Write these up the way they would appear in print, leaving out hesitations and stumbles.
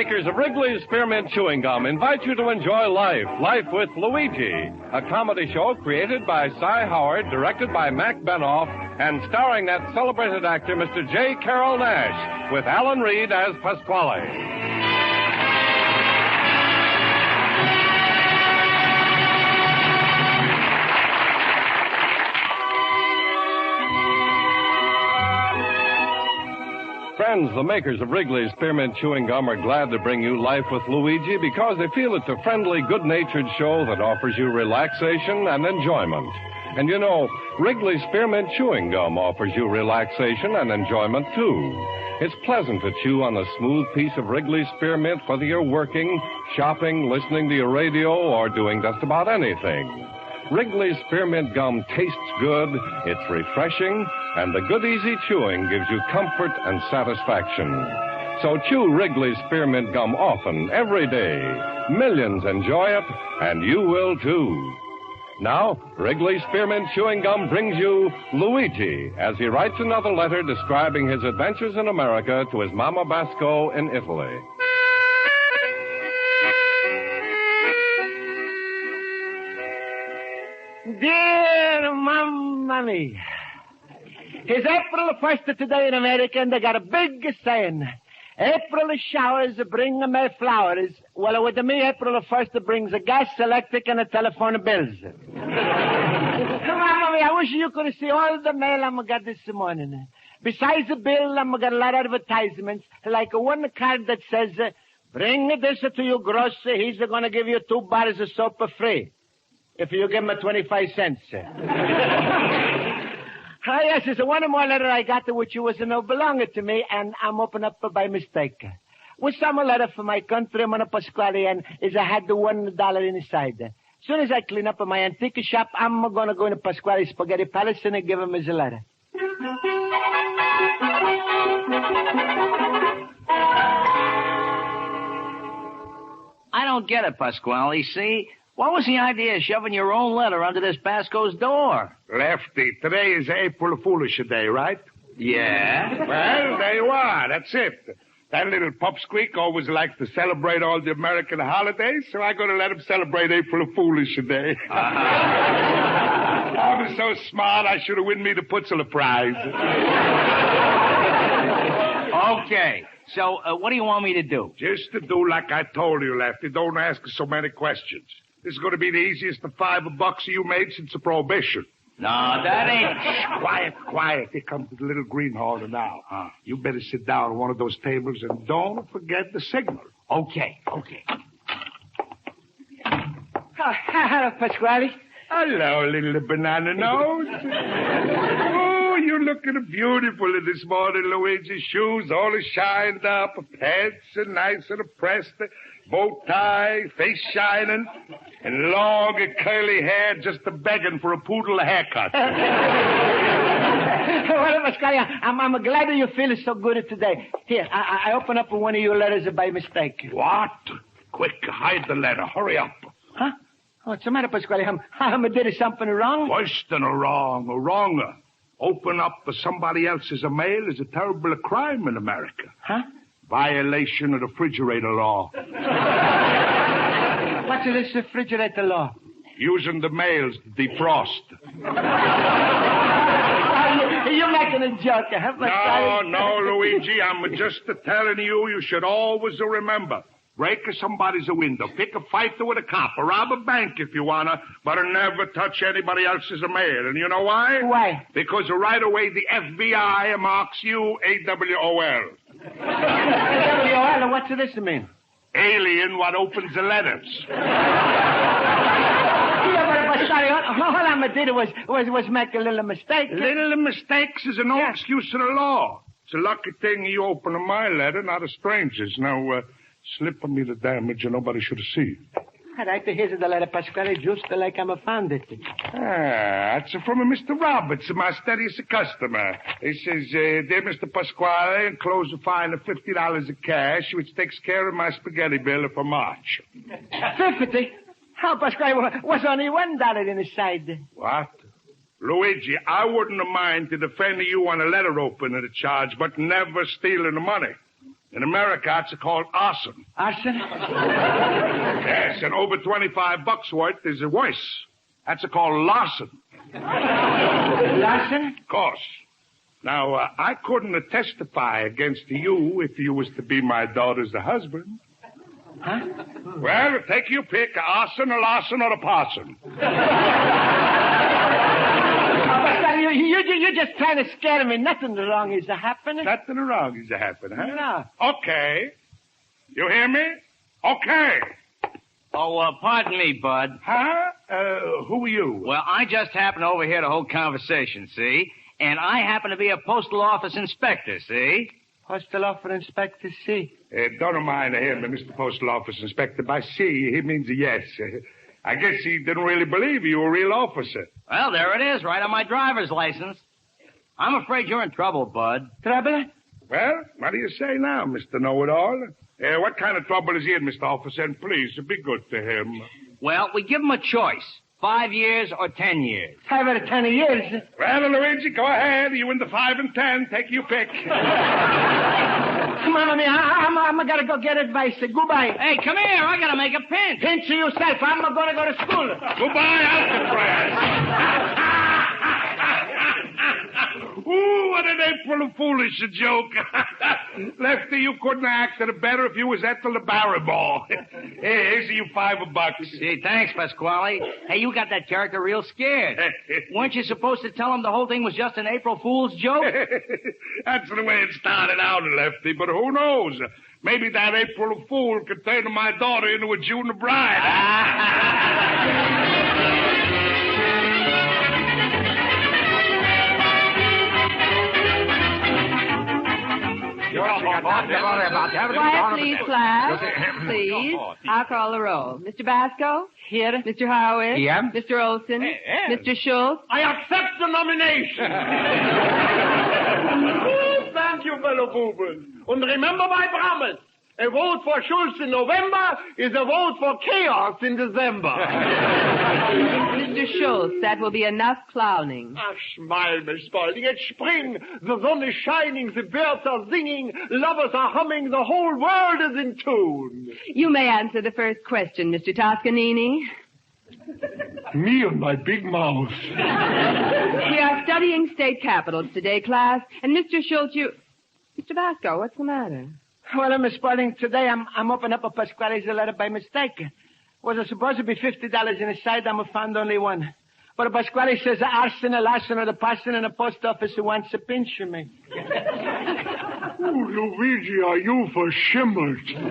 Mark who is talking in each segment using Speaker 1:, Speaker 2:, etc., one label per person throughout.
Speaker 1: makers of Wrigley's Spearmint Chewing Gum invite you to enjoy Life with Luigi, a comedy show created by Cy Howard, directed by Mac Benoff, and starring that celebrated actor, Mr. J. Carrol Naish, with Alan Reed as Pasquale. Friends, the makers of Wrigley's Spearmint Chewing Gum are glad to bring you Life with Luigi because they feel it's a friendly, good-natured show that offers you relaxation and enjoyment. And you know, Wrigley's Spearmint Chewing Gum offers you relaxation and enjoyment, too. It's pleasant to chew on a smooth piece of Wrigley's Spearmint, whether you're working, shopping, listening to your radio, or doing just about anything. Wrigley's Spearmint Gum tastes good, it's refreshing, and the good, easy chewing gives you comfort and satisfaction. So chew Wrigley's Spearmint Gum often, every day. Millions enjoy it, and you will, too. Now, Wrigley's Spearmint Chewing Gum brings you Luigi, as he writes another letter describing his adventures in America to his Mama Basco in Italy.
Speaker 2: Dear Mamma mia. It's April the 1st today in America, and they got a big saying. April showers bring May flowers. Well, with me, April the 1st brings a gas, electric, and a telephone bills. Mamma mia, I wish you could see all the mail I got this morning. Besides the bill, I got a lot of advertisements, like one card that says, bring this to your grocer. He's going to give you 2 bottles of soap for free. If you give him 25 cents. Oh, yes, there's one more letter I got which was no belonging to me, and I'm open up by mistake. Was some letter from my countryman Pasquale, and I had the $1 inside. As soon as I clean up my antique shop, I'm going to go into Pasquale's Spaghetti Palace and give him his letter.
Speaker 3: I don't get it, Pasquale. See? What was the idea of shoving your own letter under this Basco's door?
Speaker 4: Lefty, today is April Foolish Day, right?
Speaker 3: Yeah.
Speaker 4: Well, there you are. That's it. That little pupsqueak always likes to celebrate all the American holidays, so I'm going to let him celebrate April Foolish Day. I was so smart, I should have won me the Pulitzer Prize.
Speaker 3: Okay. So, what do you want me to do?
Speaker 4: Just to do like I told you, Lefty. Don't ask so many questions. This is going to be the easiest of $5 you made since the Prohibition.
Speaker 3: No, that ain't...
Speaker 4: Quiet, quiet. Here comes the little greenhorn now. You better sit down on one of those tables and don't forget the signal.
Speaker 3: Okay.
Speaker 2: Oh, hello, Pasquale.
Speaker 4: Hello, little banana nose. Oh, you're looking beautiful this morning, Luigi. Shoes all shined up, pants are nice and pressed, bow tie, face shining, and long curly hair just begging for a poodle haircut.
Speaker 2: Well, Pasquale, I'm glad that you feel so good today. Here, I open up one of your letters by mistake.
Speaker 4: What? Quick, hide the letter. Hurry up.
Speaker 2: Huh? What's the matter, Pasquale? I did something wrong?
Speaker 4: Worse than a wrong, or wronger. Open up for somebody else's mail is a terrible crime in America.
Speaker 2: Huh?
Speaker 4: Violation of the refrigerator law.
Speaker 2: What's this refrigerator law?
Speaker 4: Using the mails to defrost.
Speaker 2: You're making a joke, huh, Pasquale?
Speaker 4: No, Luigi. I'm just telling you should always remember. Break somebody's window. Pick a fight with a cop. Or rob a bank if you wanna. But never touch anybody else's mail. And you know why?
Speaker 2: Why?
Speaker 4: Because right away the FBI marks you AWOL.
Speaker 2: AWOL? What's this mean?
Speaker 4: Alien what opens the letters.
Speaker 2: All I did was make a little mistake.
Speaker 4: Little mistakes is no excuse in the law. It's a lucky thing you opened my letter, not a stranger's. Now, slip me the damage and nobody should have seen.
Speaker 2: All right, here's the letter, Pasquale, just like I found it.
Speaker 4: That's from Mr. Roberts, my steadiest customer. He says, dear Mr. Pasquale, enclose a fine of $50 of cash, which takes care of my spaghetti bill for March.
Speaker 2: 50? How, Pasquale, was only $1 inside.
Speaker 4: What? Luigi, I wouldn't have mind to defend you on a letter opening charge, but never stealing the money. In America, it's called arson.
Speaker 2: Arson?
Speaker 4: Yes, and over $25 worth is worse. That's called larceny.
Speaker 2: Larceny?
Speaker 4: Of course. Now, I couldn't testify against you if you was to be my daughter's husband.
Speaker 2: Huh?
Speaker 4: Well, take your pick, arson, a larceny, or a parson.
Speaker 2: You're just trying to scare me. Nothing wrong is happening.
Speaker 4: Nothing wrong is happening, huh?
Speaker 2: No.
Speaker 4: Okay. You hear me? Okay.
Speaker 3: Oh, pardon me, Bud.
Speaker 4: Huh? Who are you?
Speaker 3: Well, I just happened to overhear the whole conversation, see? And I happen to be a postal office inspector, see?
Speaker 2: Postal office inspector, see?
Speaker 4: Don't mind him, Mr. Postal Office Inspector. By C, he means yes. I guess he didn't really believe you were a real officer.
Speaker 3: Well, there it is, right on my driver's license. I'm afraid you're in trouble, Bud.
Speaker 2: Trouble?
Speaker 4: Well, what do you say now, Mr. Know-It-All? What kind of trouble is he in, Mr. Officer? And please, be good to him.
Speaker 3: Well, we give him a choice. 5 years or 10 years.
Speaker 2: 5 or 10 years.
Speaker 4: Well, Luigi, go ahead. You in the 5 and 10. Take your pick.
Speaker 2: Mamma mia, I'm gonna go get advice. Goodbye.
Speaker 3: Hey, come here. I gotta make a pinch.
Speaker 2: Pinch yourself. I'm gonna go to school.
Speaker 4: Goodbye, Alcatraz. Ooh, what an April Foolish joke. Lefty, you couldn't have acted it better if you was Ethel the Barrymore. Here's you $5.
Speaker 3: Gee, thanks, Pasquale. Hey, you got that character real scared. Weren't you supposed to tell him the whole thing was just an April Fool's joke?
Speaker 4: That's the way it started out, Lefty, but who knows? Maybe that April Fool could turn my daughter into a June bride.
Speaker 5: Quiet, please, class. Please. I'll call the roll. Mr. Basco?
Speaker 2: Here.
Speaker 5: Mr. Howard?
Speaker 2: Yeah.
Speaker 5: Mr. Olson? Mr. Schultz?
Speaker 2: I accept the nomination. Thank you, fellow boobers. And remember my promise. A vote for Schultz in November is a vote for chaos in December.
Speaker 5: Mr. Schultz, that will be enough clowning.
Speaker 2: Smile, Miss Spaulding. It's spring. The sun is shining. The birds are singing. Lovers are humming. The whole world is in tune.
Speaker 5: You may answer the first question, Mr. Toscanini.
Speaker 2: Me and my big mouth.
Speaker 5: We are studying state capitals today, class. And Mr. Schultz, Mr. Basco, what's the matter?
Speaker 2: Well, Miss Spaulding, today I'm opening up a Pasquale's letter by mistake. Was it supposed to be $50 inside? I found only one. But Pasquale says arson, a larceny, the parson in the post office who wants to pinch me.
Speaker 6: Luigi, are you for shimmered?
Speaker 7: Believe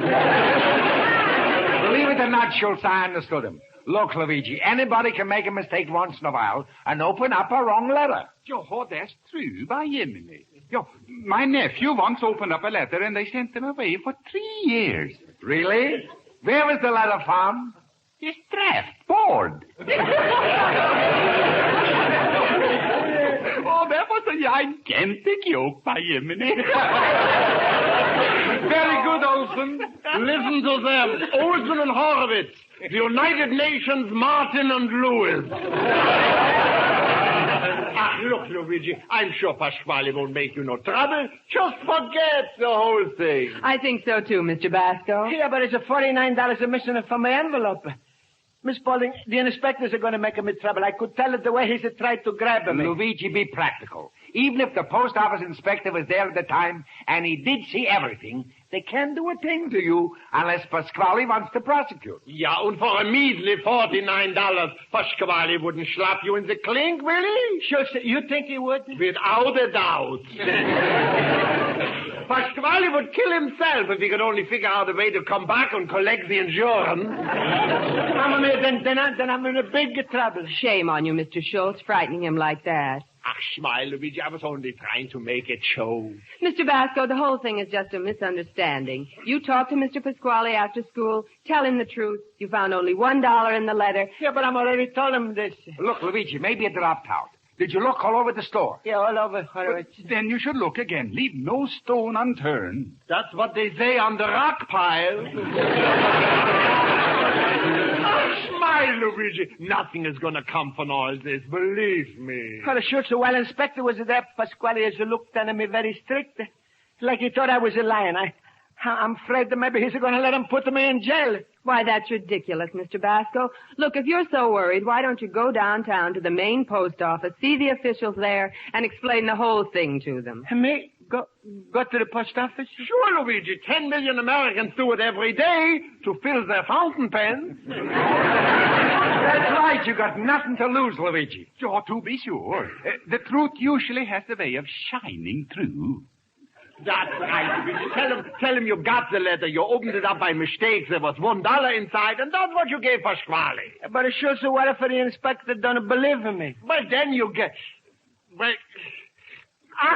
Speaker 7: it or not, Schultz, I understood him. Look, Luigi, anybody can make a mistake once in a while and open up a wrong letter.
Speaker 8: Jo, that's true, by Jiminy. Jo, my nephew once opened up a letter and they sent him away for 3 years.
Speaker 7: Really? Where was the letter from?
Speaker 8: His draft board. Oh, that was a gigantic joke, by Jiminy.
Speaker 2: Very good, Olson. Listen to them. Olson and Horowitz. The United Nations, Martin and Lewis. Look, Luigi, I'm sure Pasquale won't make you no trouble. Just forget the whole thing.
Speaker 5: I think so, too, Mr. Basco.
Speaker 2: Yeah, but it's a $49 missing from my envelope. Miss Spaulding, the inspectors are going to make him in trouble. I could tell it the way he's tried to grab me.
Speaker 7: Luigi, be practical. Even if the post office inspector was there at the time and he did see everything, they can't do a thing to you unless Pasquale wants to prosecute.
Speaker 2: Yeah, and for a measly $49, Pasquale wouldn't slap you in the clink, will he? Sure, you think he would? Without a doubt. Pasquale would kill himself if he could only figure out a way to come back and collect the insurance. Then I'm in a big trouble.
Speaker 5: Shame on you, Mr. Schultz, frightening him like that.
Speaker 2: Smile, Luigi. I was only trying to make it show.
Speaker 5: Mr. Basco, the whole thing is just a misunderstanding. You talked to Mr. Pasquale after school. Tell him the truth. You found only $1 in the letter.
Speaker 2: Yeah, but I'm already told him this.
Speaker 7: Look, Luigi, maybe it dropped out. Did you look all over the store?
Speaker 2: Yeah, all over.
Speaker 8: Then you should look again. Leave no stone unturned.
Speaker 2: That's what they say on the rock pile. Smile, Luigi. Nothing is going to come from all this. Believe me. Well, sure, so while Inspector was there, Pasquale has looked at me very strict. Like he thought I was a lion. I'm afraid that maybe he's going to let him put me in jail.
Speaker 5: Why, that's ridiculous, Mr. Basco. Look, if you're so worried, why don't you go downtown to the main post office, see the officials there, and explain the whole thing to them?
Speaker 2: Me? Go to the post office?
Speaker 6: Sure, Luigi. 10 million Americans do it every day to fill their fountain pens.
Speaker 7: That's right. You got nothing to lose, Luigi.
Speaker 8: Oh, to be sure. The truth usually has the way of shining through.
Speaker 6: That's right, Luigi. Tell him you got the letter. You opened it up by mistake. There was $1 inside, and that's what you gave Pasquale.
Speaker 2: But it sure so what if the inspector don't believe in me?
Speaker 6: Well, then you get... Well...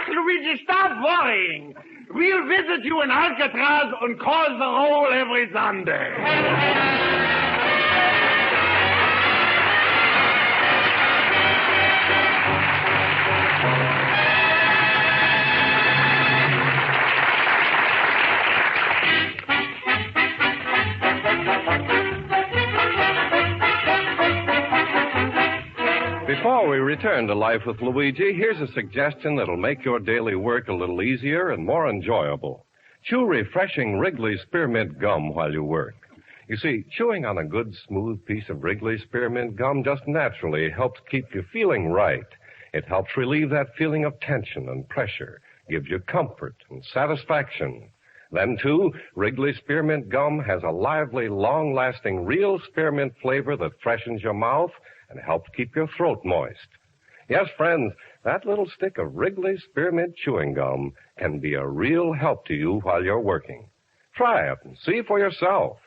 Speaker 6: Luigi, stop worrying. We'll visit you in Alcatraz and call the roll every Sunday.
Speaker 1: Before we return to Life with Luigi, here's a suggestion that'll make your daily work a little easier and more enjoyable. Chew refreshing Wrigley's Spearmint Gum while you work. You see, chewing on a good, smooth piece of Wrigley's Spearmint Gum just naturally helps keep you feeling right. It helps relieve that feeling of tension and pressure, gives you comfort and satisfaction. Then, too, Wrigley's Spearmint Gum has a lively, long-lasting, real spearmint flavor that freshens your mouth and helps keep your throat moist. Yes, friends, that little stick of Wrigley's Spearmint Chewing Gum can be a real help to you while you're working. Try it and see for yourself.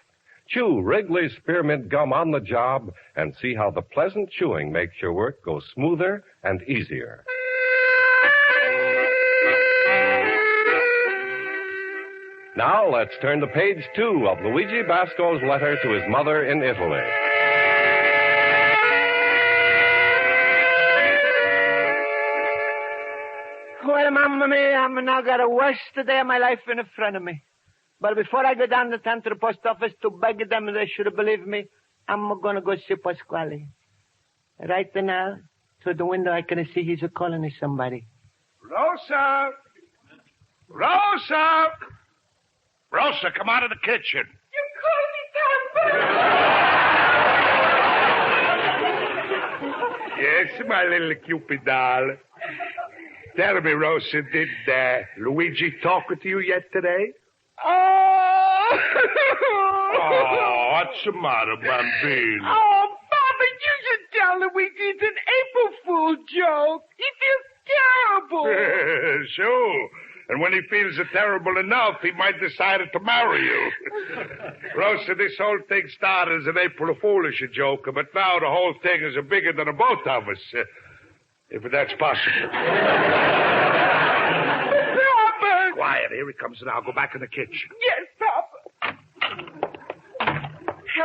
Speaker 1: Chew Wrigley's Spearmint Gum on the job and see how the pleasant chewing makes your work go smoother and easier. Now let's turn to page 2 of Luigi Basco's letter to his mother in Italy.
Speaker 2: Well, Mamma mia, I'm now got a worst day of my life in front of me. But before I go down to town to the post office to beg them they should believe me, I'm going to go see Pasquale. Right now, through the window, I can see he's calling me somebody.
Speaker 4: Rosa! Rosa! Rosa, come out of the kitchen.
Speaker 5: You called me Tom.
Speaker 4: Yes, my little Cupid doll. Tell me, Rosa, did Luigi talk to you yet today?
Speaker 6: Oh!
Speaker 4: What's the matter, Bambino?
Speaker 6: Oh, Papa, you should tell Luigi it's an April Fool joke. He feels terrible.
Speaker 4: Sure. And when he feels it terrible enough, he might decide to marry you. Rosa, this whole thing started as an April Foolish joke, but now the whole thing is bigger than the both of us. If that's possible.
Speaker 6: Papa!
Speaker 4: Quiet, here he comes now. Go back in the kitchen.
Speaker 6: Yes, Papa.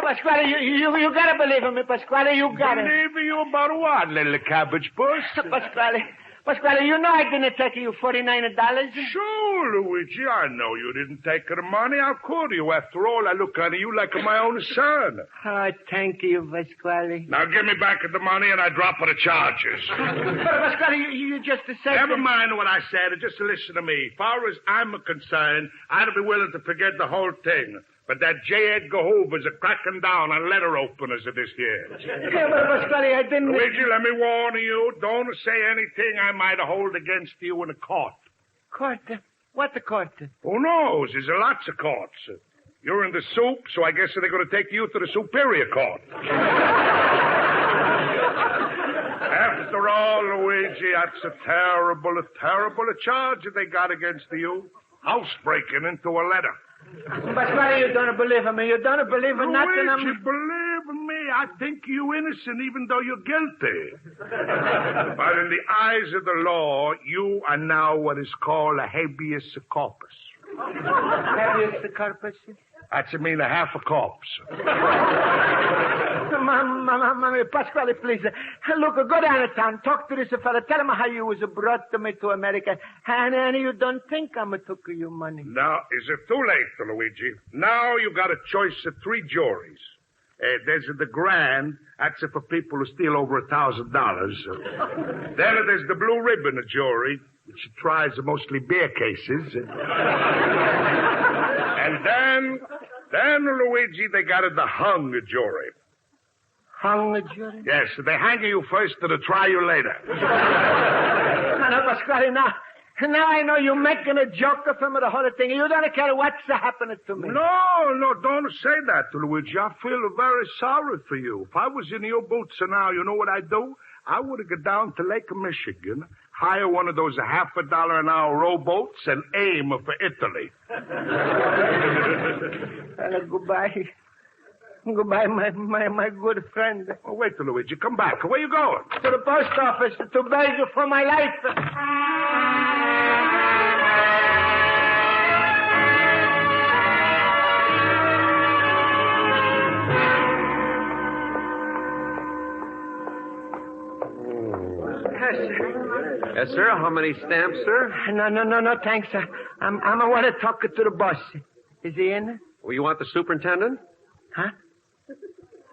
Speaker 2: Pasquale, you gotta believe in me, Pasquale, you gotta.
Speaker 4: Believe you about what, little cabbage puss?
Speaker 2: Pasquale, you know I didn't take you $49.
Speaker 4: Sure, Luigi, I know you didn't take the money. How could you? After all, I look at you like my own son.
Speaker 2: Oh, thank you, Pasquale.
Speaker 4: Now give me back the money and I drop the charges.
Speaker 2: But, Pasquale, you just said...
Speaker 4: Never mind what I said. Just listen to me. As far as I'm concerned, I'd be willing to forget the whole thing. But that J. Edgar Hoover's cracking down on letter openers this year.
Speaker 2: Yeah, but Pasquale, I didn't...
Speaker 4: Luigi, let me warn you. Don't say anything I might hold against you in a court.
Speaker 2: Court? What the court?
Speaker 4: Who knows? There's lots of courts. You're in the soup, so I guess they're going to take you to the Superior Court. After all, Luigi, that's a terrible charge they got against you. Housebreaking into a letter.
Speaker 2: Pasquale, you don't believe in me. You don't believe in nothing.
Speaker 4: Luigi, believe me, I think you innocent even though you're guilty. But in the eyes of the law, you are now what is called a habeas corpus.
Speaker 2: Habeas corpus?
Speaker 4: That's a half a corpse.
Speaker 2: Mamma, Pasquale, please. Look, go down to town. Talk to this fella. Tell him how you was brought to me to America. And you don't think I'm took your money.
Speaker 4: Now, is it too late, Luigi? Now you got a choice of 3 juries. There's the grand. That's for people who steal over $1,000. Then there's the blue ribbon jury, which tries mostly beer cases. And then, Luigi, they got the hung jury.
Speaker 2: Hung jury?
Speaker 4: Yes, they hang you first to try you later.
Speaker 2: No, Pasquale, now I know you're making a joke of him or the whole thing. You don't care what's happening to me.
Speaker 4: No, don't say that, Luigi. I feel very sorry for you. If I was in your boots now, you know what I'd do? I would have gone down to Lake Michigan, hire one of those $50 an hour rowboats, and aim for Italy.
Speaker 2: Well, goodbye. Goodbye, my good friend.
Speaker 4: Oh, wait, Luigi. Come back. Where you going?
Speaker 2: To the post office to beg you for my life.
Speaker 9: Yes, sir. How many stamps, sir?
Speaker 2: No, thanks. I want to talk to the boss. Is he in?
Speaker 9: Well, you want the superintendent?
Speaker 2: Huh?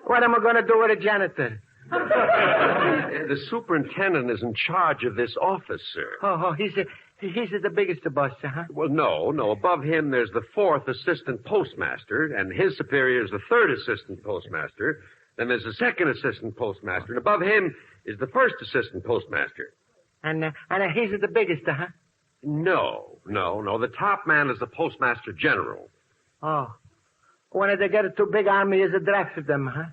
Speaker 2: What am I going to do with a janitor?
Speaker 9: The superintendent is in charge of this office, sir.
Speaker 2: Oh, he's the biggest boss, huh?
Speaker 9: Well, no. Above him, there's the 4th assistant postmaster, and his superior is the 3rd assistant postmaster. Then there's the 2nd assistant postmaster, and above him is the 1st assistant postmaster.
Speaker 2: And he's the biggest, huh?
Speaker 9: No. The top man is the postmaster general.
Speaker 2: Oh. When they get a too big army, is a draft of them, huh?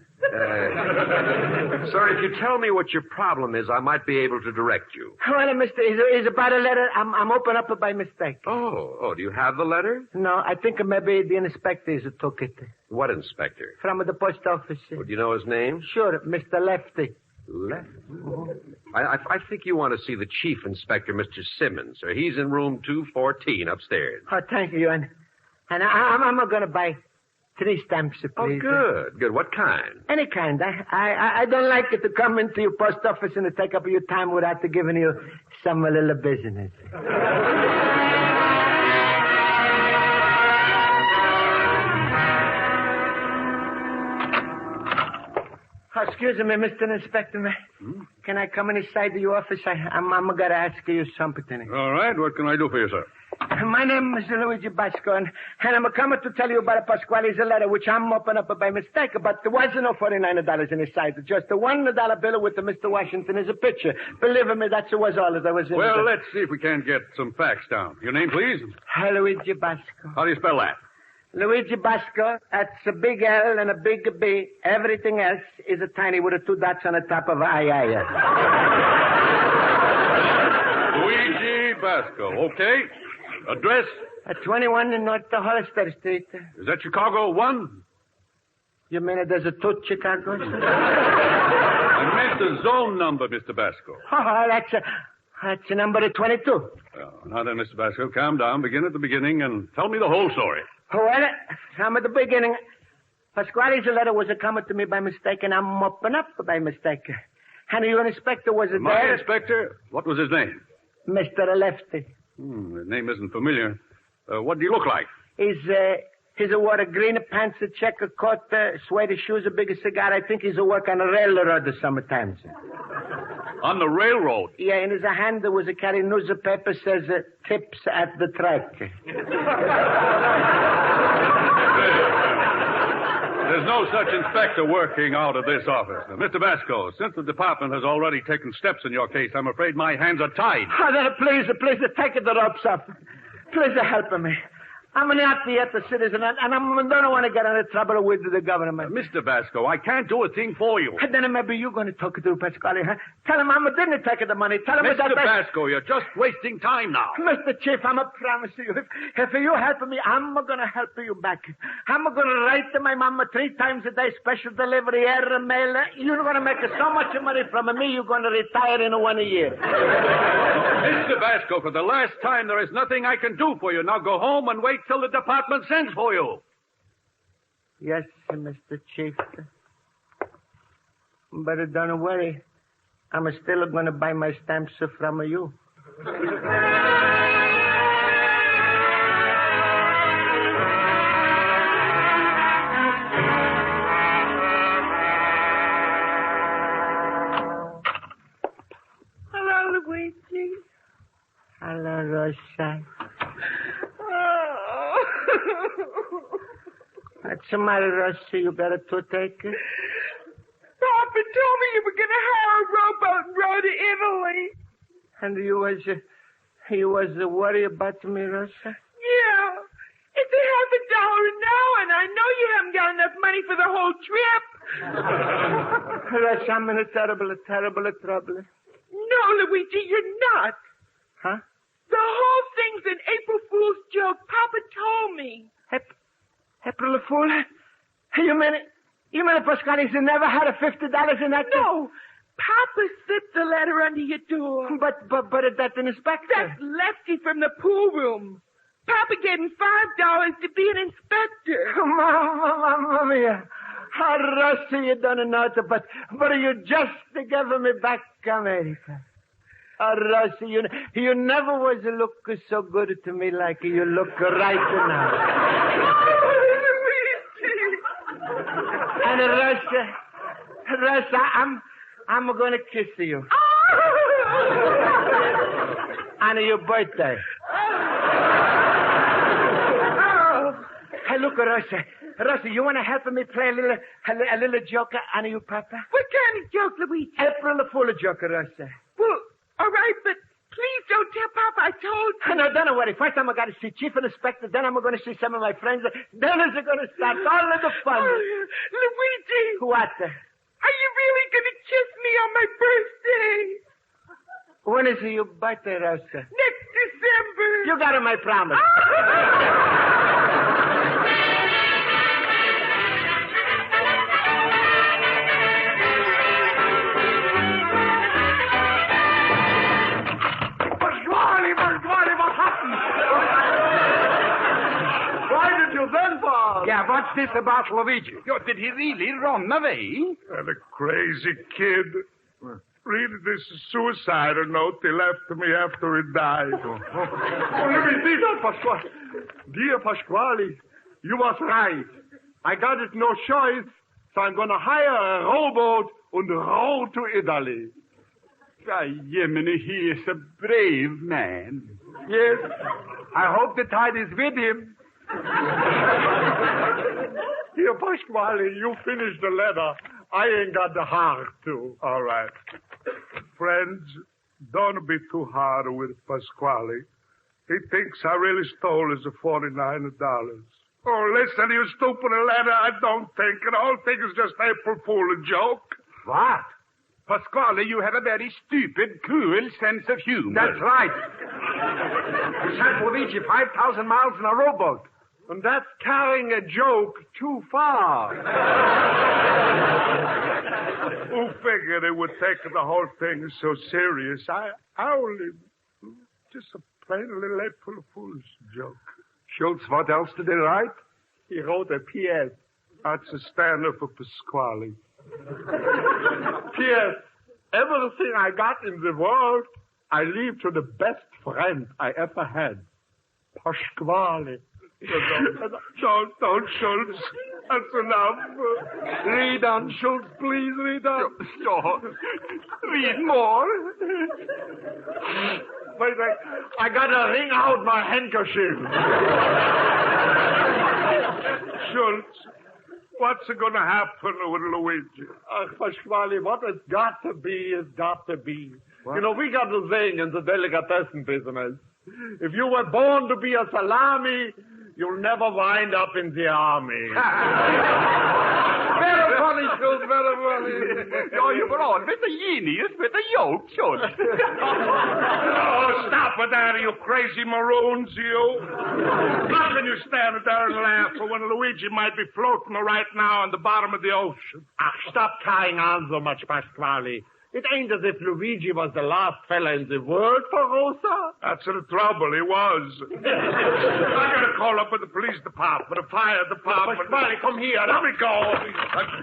Speaker 9: Sir, if you tell me what your problem is, I might be able to direct you.
Speaker 2: Well, mister, it's about a letter I'm opened up by mistake.
Speaker 9: Oh, do you have the letter?
Speaker 2: No, I think maybe the inspector took it.
Speaker 9: What inspector?
Speaker 2: From the post office.
Speaker 9: Well, do you know his name?
Speaker 2: Sure, Mr. Lefty.
Speaker 9: Lefty? I think you want to see the chief inspector, Mr. Simmons, sir. He's in room 214 upstairs.
Speaker 2: Oh, thank you. And I'm going to buy 3 stamps, please.
Speaker 9: Oh, good. What kind?
Speaker 2: Any kind. I don't like it to come into your post office and to take up your time without giving you some little business. Oh, excuse me, Mr. Inspector. Can I come inside your office? I'm going to ask you something.
Speaker 10: All right. What can I do for you, sir?
Speaker 2: My name is Luigi Basco, and I'm coming to tell you about Pasquale's letter, which I'm opened up by mistake, but there wasn't no $49 inside. Just a $1 bill with the Mr. Washington as a picture. Believe me, that was all that was in it.
Speaker 10: Well, let's see if we can get some facts down. Your name, please?
Speaker 2: Luigi Basco.
Speaker 10: How do you spell that?
Speaker 2: Luigi Basco, that's a big L and a big B. Everything else is a tiny with a 2 dots on the top of I.
Speaker 10: Luigi Basco. Okay. Address?
Speaker 2: At 21 in North Hollister Street.
Speaker 10: Is that Chicago 1?
Speaker 2: You mean there's a 2 Chicago?
Speaker 10: I meant the zone number, Mr. Basco.
Speaker 2: Oh, that's number 22.
Speaker 10: Now then, Mr. Basco, calm down. Begin at the beginning and tell me the whole story.
Speaker 2: Well, I'm at the beginning. Pasquale's letter was coming to me by mistake, and I'm open up by mistake. And your inspector was
Speaker 10: My
Speaker 2: there.
Speaker 10: inspector? What was his name?
Speaker 2: Mr. Lefty.
Speaker 10: His name isn't familiar. What do you look like?
Speaker 2: He's wore a green pants, a checker coat, suede shoes, a big cigar. I think he's a work on a railroad sometimes.
Speaker 10: On the railroad?
Speaker 2: Yeah, in his hand there was a carry newspaper says tips at the track.
Speaker 10: There's no such inspector working out of this office. Now, Mr. Basco, since the department has already taken steps in your case, I'm afraid my hands are tied.
Speaker 2: Oh, then please, take the ropes off. Please help me. I'm not yet a citizen, and I don't want to get into trouble with the government.
Speaker 10: Mr. Basco, I can't do a thing for you.
Speaker 2: And then maybe you're going to talk to Pasquale, huh? Tell him I didn't take the money. Tell him
Speaker 10: Mr. Basco, you're just wasting time now.
Speaker 2: Mr. Chief, I'm a promise you. If you help me, I'm going to help you back. I'm going to write to my mama 3 times a day, special delivery, air mail. You're going to make so much money from me, you're going to retire in 1 year.
Speaker 10: Mr. Basco, for the last time, there is nothing I can do for you. Now go home and wait till the department sends for you.
Speaker 2: Yes, Mr. Chief. But don't worry. I'm still going to buy my stamps from you. Hello, Luigi. Hello, Rosa. What's the matter, Rosa? You got a toothache?
Speaker 11: Papa told me you were going to hire a rowboat and row to Italy.
Speaker 2: And you was worried about me, Rosa?
Speaker 11: Yeah. It's $50 now, and I know you haven't got enough money for the whole trip.
Speaker 2: Rosa, I'm in a terrible trouble.
Speaker 11: No, Luigi, you're not.
Speaker 2: Huh?
Speaker 11: The whole thing's an April Fool's joke. Papa told me.
Speaker 2: April Fool? You mean Pasquale's never had a $50 in that?
Speaker 11: No. Papa slipped the letter under your door.
Speaker 2: But that's an inspector.
Speaker 11: That's Lefty from the pool room. Papa gave him $5 to be an inspector.
Speaker 2: Mamma mia. Oh, Rosa, you don't know it, but you just gave me back America. Oh, Rosa, you never was look so good to me like you look right now. And Rosa, I'm going to kiss you. On your birthday. Hey, look, Rosa. Rosa, you want to help me play a little joke on you, Papa?
Speaker 11: What kind of joke, Luigi?
Speaker 2: April Fool joke, Rosa.
Speaker 11: Well, all right, but please don't tell Papa I told you.
Speaker 2: No, don't worry. First I'm going to see Chief Inspector, then I'm going to see some of my friends. Then it's going to start all of the fun.
Speaker 11: Luigi!
Speaker 2: What?
Speaker 11: Are you really going to kiss me on my birthday?
Speaker 2: When is your birthday, Rosa?
Speaker 11: Next December.
Speaker 2: You got my promise.
Speaker 6: Pasquale, what happened? Why did you then, Bob?
Speaker 7: Yeah, what's this about Luigi?
Speaker 8: Did he really run away?
Speaker 4: And a crazy kid. Read this suicide note he left to me after he died.
Speaker 6: Let me see that, Pasquale. Dear Pasquale, you was right. I got it no choice, so I'm going to hire a rowboat and row to Italy.
Speaker 8: Jemini, he is a brave man.
Speaker 6: Yes, I hope the tide is with him. Here, Pasquale, you finish the letter. I ain't got the heart to.
Speaker 4: All right. Friends, don't be too hard with Pasquale. He thinks I really stole his $49. Oh, listen, you stupid letter. I don't think. The whole thing is just April Fool joke.
Speaker 8: What? Pasquale, you have a very stupid, cruel sense of humor.
Speaker 7: That's right. You sent Luigi 5,000 miles in a rowboat.
Speaker 6: And that's carrying a joke too far.
Speaker 4: Who figured it would take the whole thing so serious? I only just a plain little April Fool's joke.
Speaker 6: Schultz, what else did he write? He wrote a P.S.
Speaker 4: That's a standard for Pasquale.
Speaker 6: P.S. Everything I got in the world, I leave to the best friend I ever had. Pasquale.
Speaker 4: Don't, Schultz. That's enough.
Speaker 6: Read on, Schultz, please, read on.
Speaker 8: Stop. Read more.
Speaker 6: Wait, I gotta wring out my handkerchief.
Speaker 4: Schultz, what's going to happen with Luigi?
Speaker 6: Pasquale, what has got to be has got to be. What? You know, we got the saying in the delicatessen business. If you were born to be a salami, you'll never wind up in the army.
Speaker 8: Very funny, Schultz, very funny. Oh, you were on with the genius, with the yoke, Schultz.
Speaker 4: Oh, stop with that, you crazy maroons, you. How can you stand there and laugh when Luigi might be floating right now on the bottom of the ocean?
Speaker 6: Stop carrying on so much, Pasquale. It ain't as if Luigi was the last fella in the world for Rosa.
Speaker 4: That's the trouble, he was. I gotta call up with the police department, the fire department.
Speaker 6: Pasquale, come here.
Speaker 4: Let me go.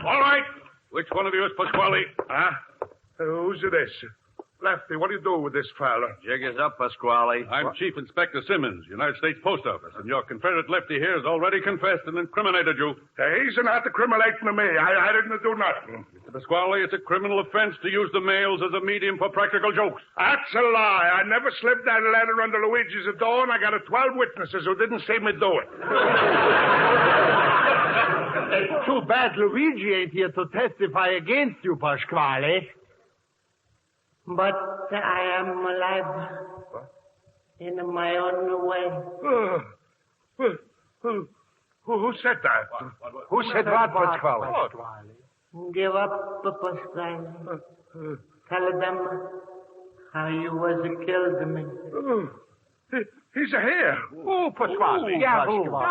Speaker 4: All right. Which one of you is Pasquale? Huh? Who's this? Lefty, what do you do with this fella?
Speaker 3: Jig is up, Pasquale.
Speaker 10: I'm Chief Inspector Simmons, United States Post Office, and your Confederate Lefty here has already confessed and incriminated you.
Speaker 4: He's not incriminating me. I didn't do nothing.
Speaker 10: Mr. Pasquale, it's a criminal offense to use the mails as a medium for practical jokes.
Speaker 4: That's a lie. I never slipped that letter under Luigi's door, and I got 12 witnesses who didn't see me do it.
Speaker 6: It's too bad Luigi ain't here to testify against you, Pasquale.
Speaker 2: But I am alive in my own way.
Speaker 4: Who said that?
Speaker 7: Who said what, Pasquale?
Speaker 2: Give up, Pasquale. Tell them how you was killed me.
Speaker 4: He's here.
Speaker 7: Who, Pasquale?
Speaker 6: Yeah,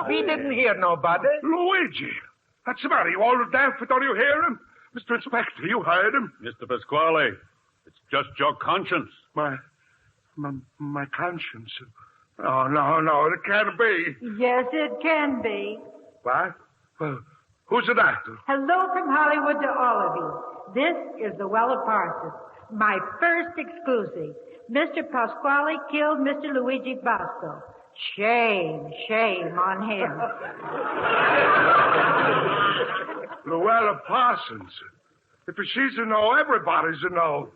Speaker 6: we didn't hear nobody.
Speaker 4: Luigi. That's the matter. You all deaf, but don't you hear him? Mr. Inspector, you heard him.
Speaker 10: Mr. Pasquale, it's just your conscience.
Speaker 4: My conscience. No, it can't be.
Speaker 12: Yes, it can be.
Speaker 4: What? Well, who's it after?
Speaker 12: Hello from Hollywood to all of you. This is the Luella Parsons, my first exclusive. Mr. Pasquale killed Mr. Luigi Basco. Shame on him.
Speaker 4: Luella Parsons. If she's a no, everybody's a no.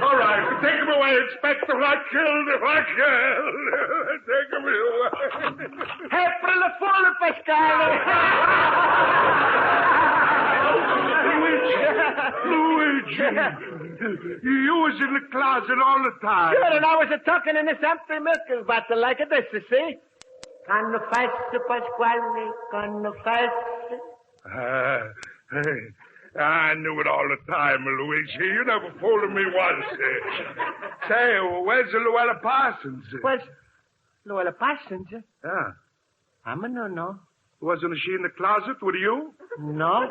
Speaker 4: All right, take him away, Inspector. I killed him. Take him away.
Speaker 2: April Fool, Pasquale.
Speaker 4: Luigi. You was in the closet all the time.
Speaker 2: Sure, and I was talking in this empty milk bottle like this, you see? Confess, Pasquale, confess.
Speaker 4: I knew it all the time, Luigi. You never fooled me once. Say, where's the Luella Parsons?
Speaker 2: Where's Luella Parsons?
Speaker 4: Yeah.
Speaker 2: I'm a no.
Speaker 4: Wasn't she in the closet with you?
Speaker 2: No.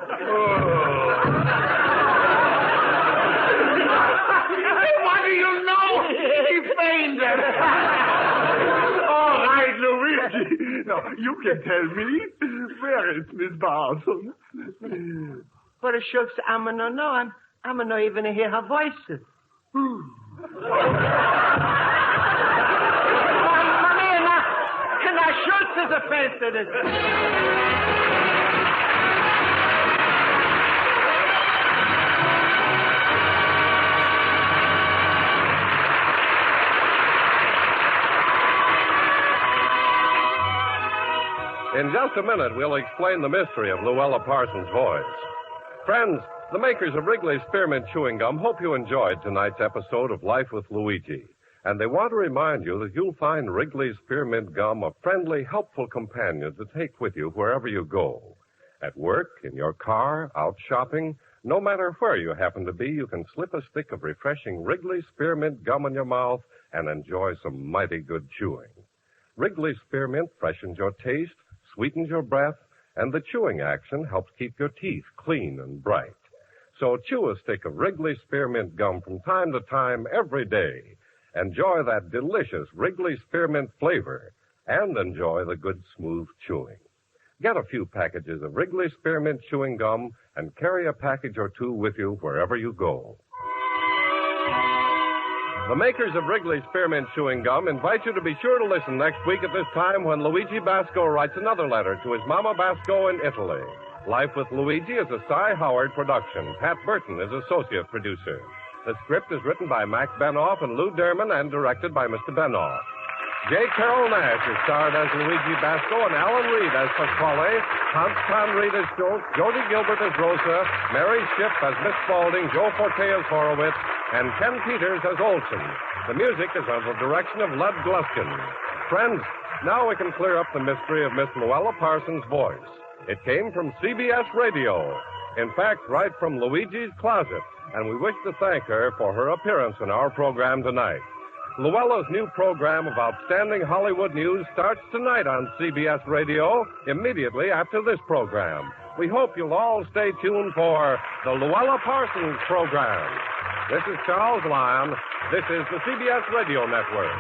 Speaker 6: What do you know? He fainted. All right, Luigi. Now, you can tell me. Where is Miss Parsons?
Speaker 2: But shucks, I'm a no. I'm not even hear her voice. Now, Schultz is a face to this.
Speaker 1: In just a minute, we'll explain the mystery of Luella Parsons' voice. Friends, the makers of Wrigley's Spearmint Chewing Gum hope you enjoyed tonight's episode of Life with Luigi. And they want to remind you that you'll find Wrigley's Spearmint Gum a friendly, helpful companion to take with you wherever you go. At work, in your car, out shopping, no matter where you happen to be, you can slip a stick of refreshing Wrigley's Spearmint Gum in your mouth and enjoy some mighty good chewing. Wrigley's Spearmint freshens your taste, sweetens your breath, and the chewing action helps keep your teeth clean and bright. So chew a stick of Wrigley's Spearmint Gum from time to time every day. Enjoy that delicious Wrigley Spearmint flavor and enjoy the good, smooth chewing. Get a few packages of Wrigley Spearmint Chewing Gum and carry a package or two with you wherever you go. The makers of Wrigley Spearmint Chewing Gum invite you to be sure to listen next week at this time when Luigi Basco writes another letter to his Mama Basco in Italy. Life with Luigi is a Cy Howard production. Pat Burton is associate producer. The script is written by Mac Benoff and Lou Derman and directed by Mr. Benoff. J. Carrol Naish is starred as Luigi Basco and Alan Reed as Pasquale, Tom Reed as Joe, Jody Gilbert as Rosa, Mary Shipp as Miss Spaulding, Joe Forte as Horowitz, and Ken Peters as Olson. The music is under the direction of Lud Gluskin. Friends, now we can clear up the mystery of Miss Luella Parsons' voice. It came from CBS Radio. In fact, right from Luigi's closet, and we wish to thank her for her appearance in our program tonight. Luella's new program of outstanding Hollywood news starts tonight on CBS Radio, immediately after this program. We hope you'll all stay tuned for the Luella Parsons program. This is Charles Lyon. This is the CBS Radio Network.